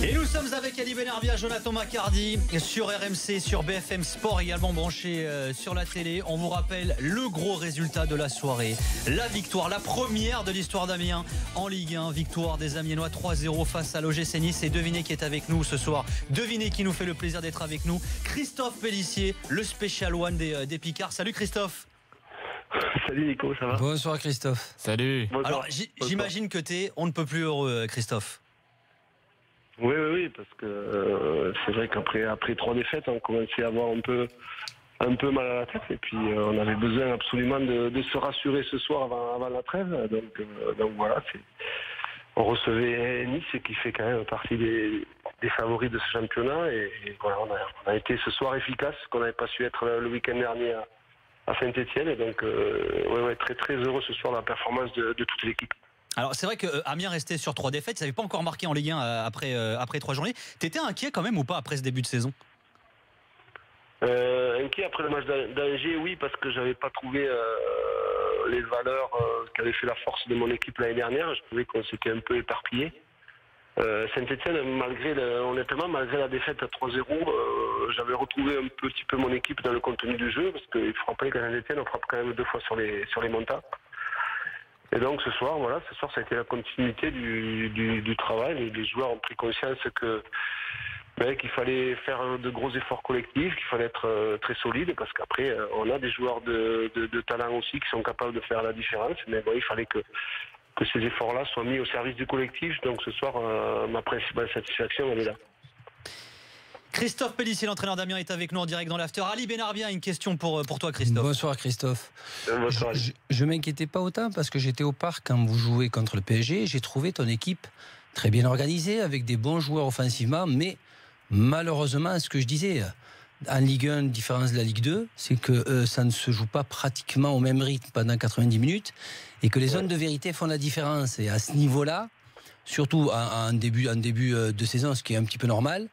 Et nous sommes avec Ali Benarbia, Jonathan Macardy sur RMC, sur BFM Sport, également branché sur la télé. On vous rappelle le gros résultat de la soirée. La victoire, la première de l'histoire d'Amiens en Ligue 1. Victoire des Amiénois 3-0 face à l'OGC Nice. Et devinez qui est avec nous ce soir. Devinez qui nous fait le plaisir d'être avec nous. Christophe Pélissier, le Special One des Picards. Salut Christophe. Salut Nico, ça va? Bonsoir Christophe. Salut. Bonsoir. Alors j'imagine que on ne peut plus heureux, Christophe. Oui, parce que c'est vrai qu'après 3 défaites, on commençait à avoir un peu mal à la tête, et puis on avait besoin absolument de se rassurer ce soir avant la trêve. Donc voilà, on recevait Nice, qui fait quand même partie des favoris de ce championnat, et voilà, on a été ce soir efficace, qu'on n'avait pas su être le week-end dernier à Saint-Etienne, et donc très très heureux ce soir de la performance de toute l'équipe. Alors c'est vrai que Amiens restait sur 3 défaites, ils n'avaient pas encore marqué en Ligue 1 après 3 journées. T'étais inquiet quand même ou pas après ce début de saison? Inquiet après le match d'Angers, oui, parce que j'avais pas trouvé les valeurs qui avaient fait la force de mon équipe l'année dernière. Je trouvais qu'on s'était un peu éparpillé. Saint-Etienne, malgré la défaite à 3-0, j'avais retrouvé un petit peu mon équipe dans le contenu du jeu, parce qu'il faut rappeler qu'à Saint-Etienne, on frappe quand même 2 fois sur les montants. Et donc ce soir, ça a été la continuité du travail. Les joueurs ont pris conscience qu'il fallait faire de gros efforts collectifs, qu'il fallait être très solide, parce qu'après on a des joueurs de talent aussi qui sont capables de faire la différence. Mais bon, il fallait que ces efforts-là soient mis au service du collectif. Donc ce soir, ma principale satisfaction, elle est là. Christophe Pélissier, l'entraîneur d'Amiens, est avec nous en direct dans l'after. Ali Benarbia, une question pour toi Christophe. Bonsoir Christophe. Bonsoir. Je m'inquiétais pas autant parce que j'étais au parc quand vous jouez contre le PSG. J'ai trouvé ton équipe très bien organisée, avec des bons joueurs offensivement, mais malheureusement, ce que je disais, en Ligue 1, différence de la Ligue 2, c'est que ça ne se joue pas pratiquement au même rythme pendant 90 minutes, et que les zones de vérité font la différence. Et à ce niveau-là, surtout en début de saison, ce qui est un petit peu normal,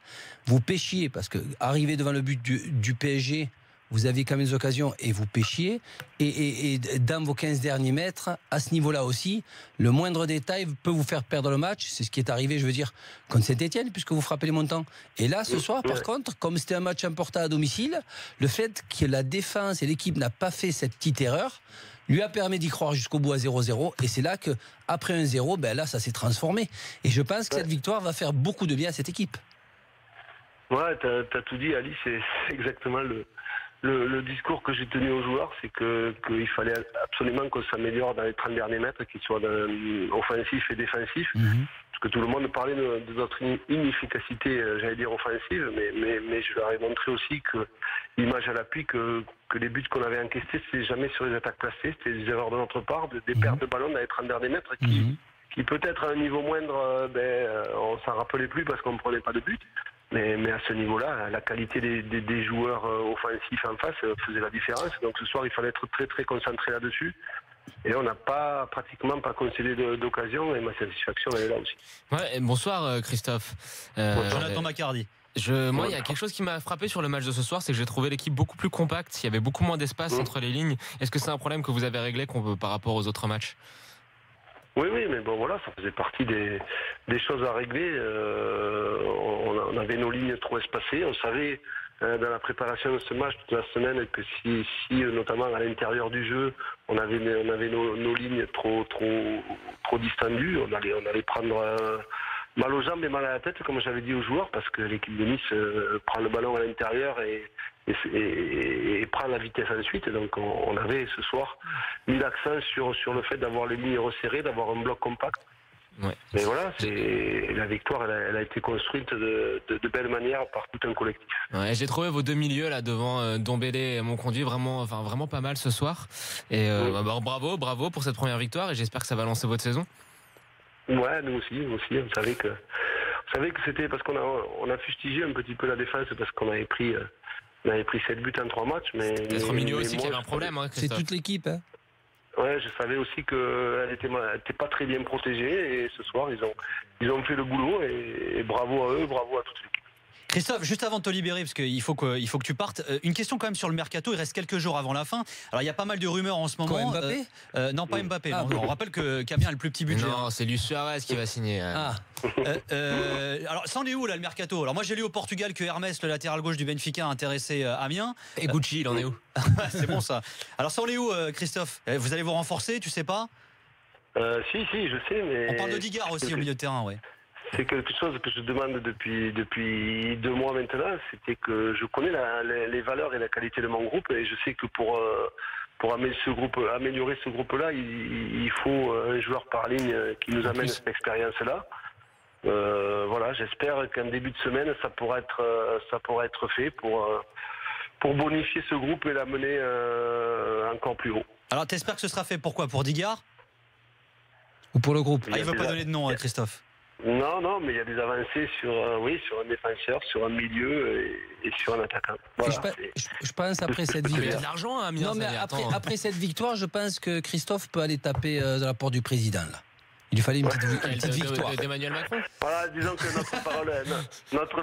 vous pêchiez, parce que arriver devant le but du PSG, vous aviez quand même des occasions et vous pêchiez, et dans vos 15 derniers mètres, à ce niveau-là aussi, le moindre détail peut vous faire perdre le match. C'est ce qui est arrivé, je veux dire, contre Saint-Etienne, puisque vous frappez les montants. Et là, ce soir, par contre, comme c'était un match important à domicile, le fait que la défense et l'équipe n'a pas fait cette petite erreur lui a permis d'y croire jusqu'au bout à 0-0, et c'est là qu'après 1-0, là ça s'est transformé, et je pense que cette victoire va faire beaucoup de bien à cette équipe. Ouais, t'as tout dit Ali, c'est exactement le discours que j'ai tenu aux joueurs, c'est qu'il fallait absolument qu'on s'améliore dans les 30 derniers mètres, qu'ils soient offensifs et défensifs. Parce que tout le monde parlait de notre inefficacité, j'allais dire offensive, mais je leur ai montré aussi que l'image à l'appui, que les buts qu'on avait encaissés, c'était jamais sur les attaques placées, c'était des erreurs de notre part, des pertes de ballon dans les 30 derniers mètres qui peut-être à un niveau moindre, on s'en rappelait plus parce qu'on ne prenait pas de but. Mais à ce niveau-là, la qualité des joueurs offensifs en face faisait la différence. Donc ce soir, il fallait être très très concentré là-dessus. Et on n'a pratiquement pas concédé d'occasion, et ma satisfaction elle est là aussi. Ouais, bonsoir Christophe. Jonathan Macardy. Moi, il y a quelque chose qui m'a frappé sur le match de ce soir, c'est que j'ai trouvé l'équipe beaucoup plus compacte. Il y avait beaucoup moins d'espace entre les lignes. Est-ce que c'est un problème que vous avez réglé par rapport aux autres matchs? Oui, mais bon voilà, ça faisait partie des choses à régler. On avait nos lignes trop espacées. On savait dans la préparation de ce match toute la semaine que si notamment à l'intérieur du jeu, on avait nos lignes trop distendues, on allait prendre mal aux jambes et mal à la tête, comme j'avais dit aux joueurs, parce que l'équipe de Nice prend le ballon à l'intérieur et prend la vitesse ensuite. Donc on avait ce soir mis l'accent sur le fait d'avoir les lignes resserrées, d'avoir un bloc compact. Ouais. Mais voilà, la victoire, elle a été construite de belle manière par tout un collectif. Ouais, j'ai trouvé vos 2 milieux là devant Dombélé et Monconduit vraiment pas mal ce soir. Et bravo pour cette première victoire, et j'espère que ça va lancer votre saison. Ouais, nous aussi, on savait que c'était parce qu'on a fustigé un petit peu la défense, parce qu'on avait pris 7 buts en 3 matchs. Peut-être au milieu aussi qu'il y avait un problème, hein, c'est toute l'équipe, hein. Ouais, je savais aussi qu'elle était pas très bien protégée, et ce soir ils ont fait le boulot, et bravo à eux, bravo à toute l'équipe. Christophe, juste avant de te libérer, parce qu'il faut que tu partes, une question quand même sur le mercato. Il reste quelques jours avant la fin. Alors il y a pas mal de rumeurs en ce moment. Quoi, Mbappé non, pas Mbappé. Ah, non. bon. On rappelle que Camien a le plus petit budget. Non, c'est Luis Suarez qui va signer. Ah, Alors ça en est où là le mercato? Alors moi j'ai lu au Portugal que Hermès, le latéral gauche du Benfica, a intéressé Amiens. Et Gucci, il en est où? C'est bon ça. Alors ça en est où Christophe? Vous allez vous renforcer, tu sais pas? Si, je sais, mais... On parle de Digard aussi au milieu de terrain, ouais. C'est quelque chose que je demande depuis 2 mois maintenant, c'était que je connais les valeurs et la qualité de mon groupe, et je sais que pour améliorer ce groupe-là, il faut un joueur par ligne qui nous amène cette expérience-là. Voilà, j'espère qu'en début de semaine, ça pourra être fait pour bonifier ce groupe et l'amener encore plus haut. Alors t'espères que ce sera fait pourquoi? Pour Digard? ou pour le groupe. Ah, il veut pas donner de nom, Christophe. Non, mais il y a des avancées sur un défenseur, sur un milieu et sur un attaquant. Voilà, Je pense après cette Il y a victoire. de l'argent à Amiens. Non, mais attends. après cette victoire, je pense que Christophe peut aller taper dans la porte du président. Là. Il lui fallait une petite victoire. D'Emmanuel Macron. Voilà, disons que notre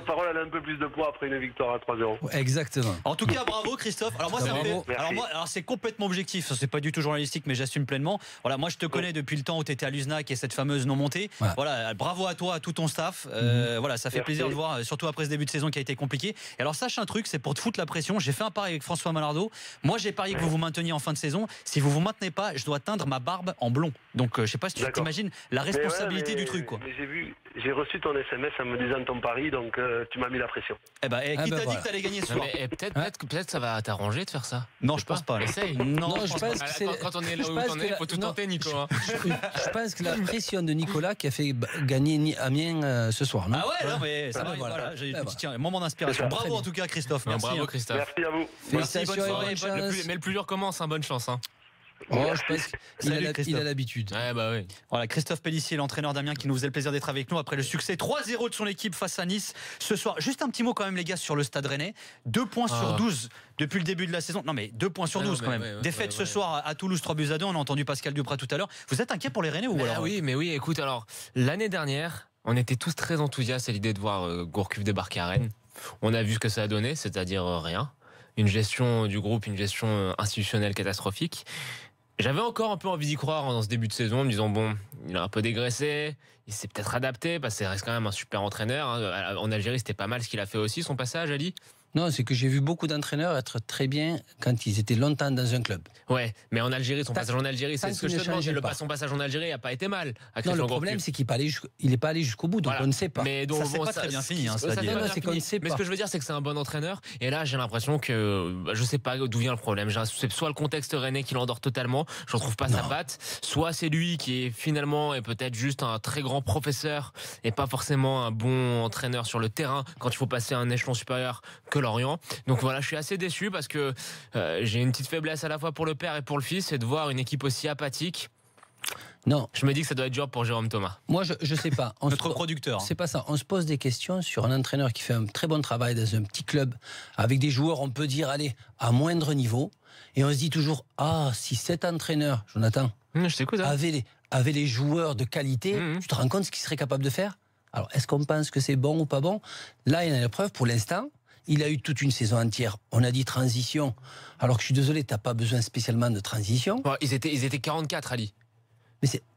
parole elle a un peu plus de poids après une victoire à 3-0. Exactement. En tout cas, bravo Christophe. Alors moi, ça me Bravo. fait. Alors c'est complètement objectif. C'est pas du tout journalistique, mais j'assume pleinement. Voilà, moi je te connais depuis le temps où tu étais à l'Uznac et cette fameuse non montée. Ouais. Voilà, bravo à toi, à tout ton staff. Voilà, ça fait Merci. plaisir de voir, surtout après ce début de saison qui a été compliqué. Et alors sache un truc, c'est pour te foutre la pression. J'ai fait un pari avec François Malardeau. Moi, j'ai parié que vous vous mainteniez en fin de saison. Si vous vous maintenez pas, je dois teindre ma barbe en blond. Donc je sais pas si tu D'accord. t'imagines la responsabilité du truc, quoi. Mais j'ai reçu ton SMS en me disant ton pari, donc tu m'as mis la pression. Eh ben, qui t'a dit voilà. que t'allais gagner ce Non, soir? mais peut-être ça va t'arranger de faire ça. Non, je pense pas. là. Essaye. Non, je pense que c'est. Quand on est là je où pense on que est, il faut tout non, tenter, Nico. hein. Je pense que la pression de Nicolas qui a fait gagner Amiens ce soir, non? Ah ouais, non, mais ça Ah, va, voilà. voilà, j'ai Ah, tiens, un moment d'inspiration. C'est ça. Bravo Très en tout cas, Christophe. Non, Merci. bravo hein. Christophe. Merci à vous. Merci, bonne Félicitations et soirée. bonne chance. Mais le plus dur commence, hein, bonne chance. Hein. Oh, je pense qu'il Salut, a Christophe. l'habitude. Ouais, bah oui. Voilà, Christophe Pellissier, l'entraîneur d'Amiens, qui nous faisait le plaisir d'être avec nous après le succès 3-0 de son équipe face à Nice ce soir. Juste un petit mot quand même, les gars, sur le Stade Rennais. 2 points sur 12 depuis le début de la saison. Non, mais 2 points sur 12 quand même. Défaite ce soir à Toulouse, 3-2. On a entendu Pascal Duprat tout à l'heure. Vous êtes inquiet pour les Rennais ou alors? Mais oui, écoute, alors, l'année dernière, on était tous très enthousiastes à l'idée de voir Gourcuff débarquer à Rennes. On a vu ce que ça a donné, c'est-à-dire rien. Une gestion du groupe, une gestion institutionnelle catastrophique. J'avais encore un peu envie d'y croire dans ce début de saison, en me disant bon, il a un peu dégraissé, il s'est peut-être adapté, parce qu'il reste quand même un super entraîneur. Hein. En Algérie, c'était pas mal ce qu'il a fait aussi, son passage, Ali. Non, c'est que j'ai vu beaucoup d'entraîneurs être très bien quand ils étaient longtemps dans un club. Ouais, mais en Algérie, son Tant- passage en Algérie, c'est tant ce que je qu'il te ne demande. changeait pas. Son passage en Algérie n'a pas été mal. Non, Christian le Gourcuff. problème, c'est qu'il n'est pas allé jusqu'au bout, donc Voilà. on ne sait pas. Mais donc, Ça, c'est pas très bien fini, hein, ça, cela c'est dit. pas Non, bien c'est qu'on fini. ne sait Mais pas. ce que je veux dire, c'est que c'est un bon entraîneur. Et là, j'ai l'impression que je sais pas d'où vient le problème. C'est soit le contexte rennais qui l'endort totalement, je retrouve pas sa patte, soit c'est lui qui est finalement peut-être juste un très grand professeur et pas forcément un bon entraîneur sur le terrain quand il faut passer à un échelon supérieur que Lorient. Donc voilà, je suis assez déçu parce que j'ai une petite faiblesse à la fois pour le père et pour le fils, c'est de voir une équipe aussi apathique. Non, Je me dis que ça doit être dur pour Jérôme Thomas. moi, je sais pas. Notre producteur. C'est pas ça. On se pose des questions sur un entraîneur qui fait un très bon travail dans un petit club avec des joueurs, on peut dire, allez, à moindre niveau. Et on se dit toujours, si cet entraîneur, Jonathan, Je t'écoute. Hein. avait les joueurs de qualité, tu te rends compte ce qu'il serait capable de faire? Alors, est-ce qu'on pense que c'est bon ou pas bon? Là, il y en a la preuve pour l'instant. Il a eu toute une saison entière. On a dit transition. Alors que je suis désolé, tu n'as pas besoin spécialement de transition. Bon, ils étaient 44, Ali.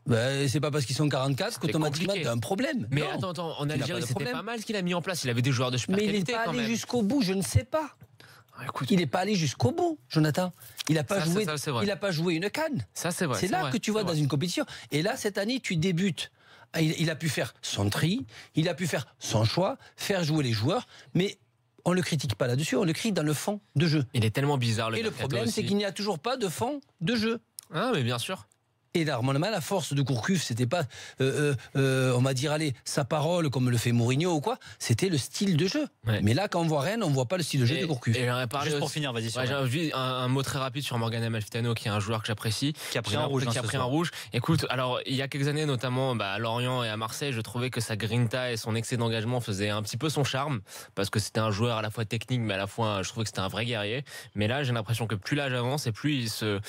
Mais c'est pas parce qu'ils sont 44 qu'automatiquement compliqué. tu as un problème. Mais Non. attends, en Il n'a pas Algérie, de c'était problème. pas mal ce qu'il a mis en place. Il avait des joueurs de super Mais il n'est qualité pas quand allé même. jusqu'au bout, je ne sais pas. Écoute, Il n'est pas allé jusqu'au bout, Jonathan. Il n'a pas Ça, joué. ça, c'est vrai. Il n'a pas joué une canne. ça c'est vrai. C'est là vrai, que tu vois c'est dans vrai. une compétition. Et là, cette année, tu débutes. Il a pu faire son tri, il a pu faire son choix, faire jouer les joueurs, mais on ne le critique pas là-dessus, on le critique dans le fond de jeu. Il est tellement bizarre le Et le mercato problème, c'est aussi. qu'il n'y a toujours pas de fond de jeu. Ah, mais bien sûr. Et normalement, la force de Gourcuff, c'était pas, on va dire, allez, sa parole comme le fait Mourinho ou quoi, c'était le style de jeu. Ouais. Mais là, quand on voit Rennes, on voit pas le style de jeu de Gourcuff. Et j'en ai parlé Juste pour aussi- finir, vas-y. sur Ouais, Rennes. j'ai envie un mot très rapide sur Morgan Amalfitano, qui est un joueur que j'apprécie. Qui a pris un rouge. Qui a pris un rouge. Écoute, alors il y a quelques années, notamment à Lorient et à Marseille, je trouvais que sa grinta et son excès d'engagement faisaient un petit peu son charme, parce que c'était un joueur à la fois technique, mais à la fois, je trouvais que c'était un vrai guerrier. Mais là, j'ai l'impression que plus l'âge avance et plus il se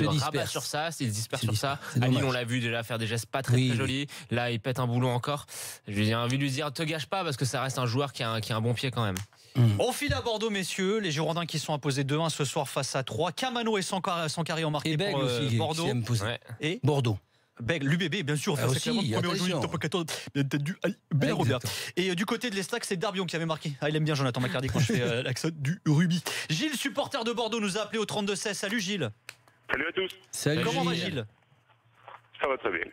rabat disperse. sur ça, il se disperse sur ça. C'est À Lille, dommage. on l'a vu déjà faire des gestes pas très jolis. Là, il pète un boulon encore. J'ai envie de lui dire, te gâche pas, parce que ça reste un joueur qui a un bon pied quand même. On file à Bordeaux, messieurs. Les Girondins qui sont imposés 2-1 ce soir face à 3. Camano et Sankaré ont marqué Et Bègle pour aussi, Bordeaux. qui aime poser. Ouais. Et Bordeaux. Bègle, l'UBB, bien sûr. Ah aussi, attention. Top 14, bien entendu. Allez, Ben Robert. Exactement. Et du côté de l'Estac, c'est Derbion qui avait marqué. Ah, il aime bien Jonathan Macardy quand je fais l'accent du rugby. Gilles, supporter de Bordeaux, nous a appelé au 32-16. Salut Gilles. Salut à tous. Salut, Comment va Gilles? Ça va très bien.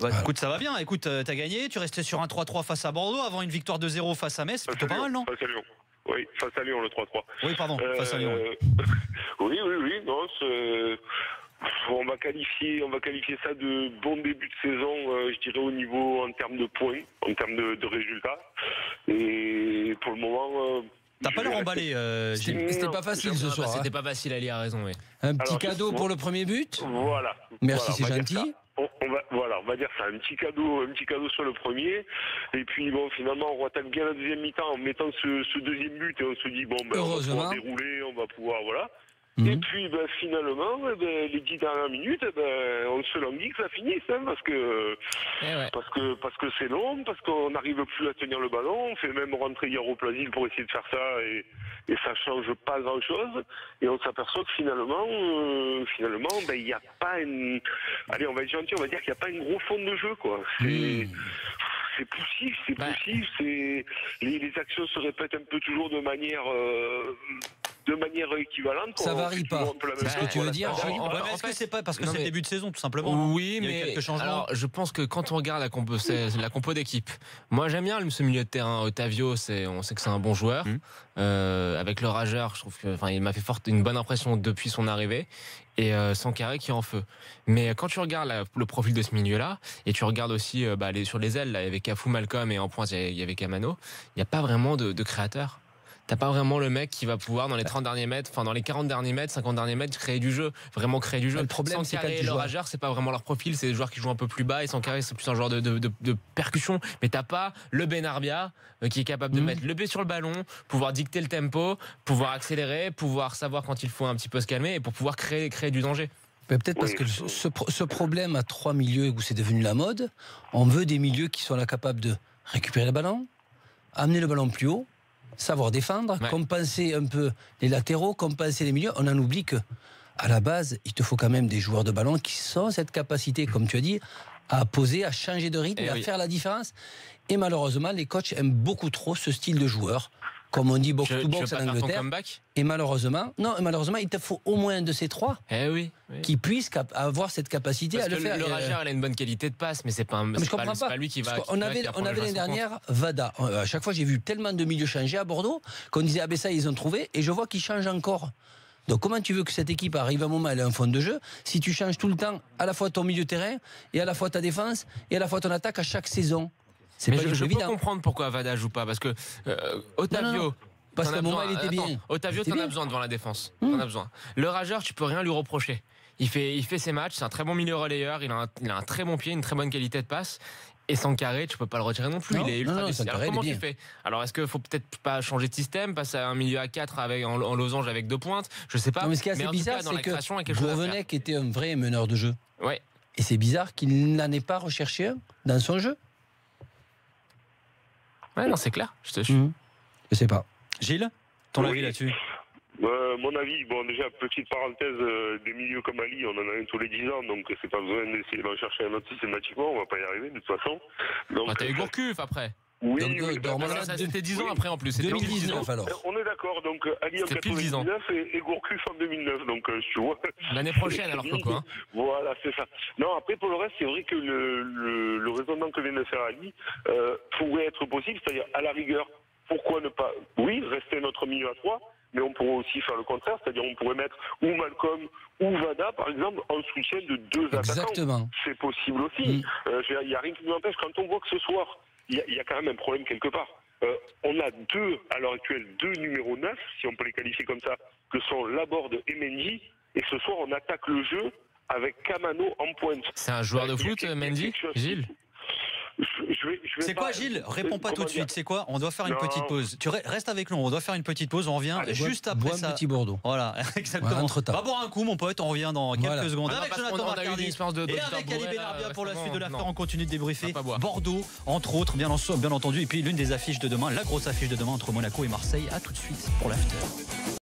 Bah, écoute, ça va bien. Écoute, t'as gagné. Tu restais sur un 3-3 face à Bordeaux avant une victoire 2-0 face à Metz. C'est plutôt pas mal, non? Face à Lyon. Oui, face à Lyon, le 3-3. Oui, pardon, face à Lyon. Oui, non, on va qualifier ça de bon début de saison, je dirais au niveau en termes de points, en termes de résultats. Et pour le moment, T'as pas l'air emballé, Gilles. C'était pas facile ce soir. C'était hein. pas facile à lire, a raison. Oui. Un petit Alors, cadeau pour le premier but. Voilà. Merci, Voilà, c'est gentil. on va dire ça, un petit cadeau sur le premier. Et puis bon, finalement, on attaque bien la deuxième mi-temps en mettant ce deuxième but et on se dit bon, ben, on va Heureusement. pouvoir dérouler, on va pouvoir voilà. Mhm. Et puis ben, finalement, les 10 dernières minutes, on se languit que ça finisse, hein, parce que c'est long, parce qu'on n'arrive plus à tenir le ballon. On fait même rentrer hier au Plaisir pour essayer de faire ça et ça change pas grand chose. Et on s'aperçoit que finalement, il n'y a pas une. Allez, on va être gentil, on va dire qu'il n'y a pas une gros fond de jeu, quoi. C'est poussif, les actions se répètent un peu toujours de manière équivalente. Ça On varie fait pas. toujours un peu la même C'est ce que chose, tu veux voilà, dire, ça varie Gilles pas. Ouais, mais est-ce que c'est pas parce que Non, c'est le mais- début de saison, tout simplement, non? Oui, Il y a eu mais quelques changements. alors je pense que quand on regarde c'est la compo d'équipe, moi j'aime bien ce milieu de terrain. Otavio, on sait que c'est un bon joueur. Avec le rageur, je trouve il m'a fait une bonne impression depuis son arrivée. Et Sankaré qui est en feu. Mais quand tu regardes le profil de ce milieu-là, et tu regardes aussi sur les ailes, là, avec Cafou, Malcolm et en pointe il y avait Camano, il n'y a pas vraiment de créateur. T'as pas vraiment le mec qui va pouvoir dans les 30 derniers mètres, dans les 40 derniers mètres, 50 derniers mètres, créer du jeu. Le problème, c'est quand et tu le joues. rageur, c'est pas vraiment leur profil, c'est des joueurs qui jouent un peu plus bas, et Sankaré, c'est plus un joueur de percussion. Mais t'as pas le Benarbia qui est capable de mettre le pied sur le ballon, pouvoir dicter le tempo, pouvoir accélérer, pouvoir savoir quand il faut un petit peu se calmer et pour pouvoir créer du danger. Mais peut-être parce que ce problème à 3 milieux où c'est devenu la mode, on veut des milieux qui sont là capables de récupérer le ballon, amener le ballon plus haut, savoir défendre, compenser un peu les latéraux, compenser les milieux. On en oublie que à la base, il te faut quand même des joueurs de ballon qui ont cette capacité, comme tu as dit, à poser, à changer de rythme, à faire la différence. Et malheureusement, les coachs aiment beaucoup trop ce style de joueur. Comme on dit box to box en Angleterre. Et malheureusement, il te faut au moins un de ces trois qui puissent avoir cette capacité à le faire. Le rageur, il a une bonne qualité de passe, mais c'est pas lui qui va. On avait l'année dernière Vada. À chaque fois, j'ai vu tellement de milieux changer à Bordeaux qu'on disait ça, ils ont trouvé, et je vois qu'ils changent encore. Donc comment tu veux que cette équipe arrive à un moment, elle a un fond de jeu, si tu changes tout le temps à la fois ton milieu de terrain et à la fois ta défense et à la fois ton attaque à chaque saison? Mais je peux comprendre pourquoi Vada joue pas, parce que Otavio. Parce qu'à un moment, il était bien. Otavio, t'en as besoin devant la défense. T'en as besoin. Le rageur, tu peux rien lui reprocher. Il fait ses matchs, c'est un très bon milieu relayeur, il a un très bon pied, une très bonne qualité de passe. Et Sankaré, tu peux pas le retirer non plus. Il est ultra décisif. Alors comment tu fais? Alors est-ce qu'il faut peut-être pas changer de système, passer à un milieu à 4 en losange avec 2 pointes? Je sais pas. Non, mais ce qui est assez bizarre, c'est que Gourvenec était un vrai meneur de jeu. Ouais. Et c'est bizarre qu'il n'en ait pas recherché un dans son jeu. Ouais, non, c'est clair. Je te suis. Je sais pas. Gilles, ton avis là-dessus? Mon avis, déjà, petite parenthèse, des milieux comme Ali, on en a un tous les 10 ans, donc c'est pas besoin d'essayer d'en chercher un autre systématiquement, on va pas y arriver de toute façon. T'as eu Gourcuff après. Oui, ça c'était 10 ans après en plus. C'était 2019 alors. On est d'accord, donc Ali en 99 et Gourcuff en 2009, donc tu vois. L'année prochaine alors Coco. Hein. Voilà, c'est ça. Non, après pour le reste, c'est vrai que le raisonnement que vient de faire Ali pourrait être possible, c'est-à-dire à la rigueur, pourquoi ne pas, rester notre milieu à 3, mais on pourrait aussi faire le contraire, c'est-à-dire on pourrait mettre ou Malcolm ou Vada, par exemple, en soutien de 2 attaquants. C'est possible aussi. Il n'y a rien qui nous empêche. Quand on voit que ce soir, il y a quand même un problème quelque part. On a à l'heure actuelle, 2 numéros 9, si on peut les qualifier comme ça, que sont Laborde et Mendy, et ce soir on attaque le jeu avec Camano en pointe. C'est un joueur de foot, Mendy, Gilles? C'est quoi, Gilles? Réponds pas tout de suite. C'est quoi? On doit faire une petite pause. Tu restes avec nous. On doit faire une petite pause. On revient juste après ça. Un petit Bordeaux. Voilà, exactement. Entre-temps. Va boire un coup, mon pote. On revient dans quelques secondes. Avec Jonathan Marcardi et avec Ali Benarbia pour la suite de l'after. On continue de débriefer Bordeaux, entre autres, bien entendu. Et puis l'une des affiches de demain, la grosse affiche de demain entre Monaco et Marseille. À tout de suite pour l'after.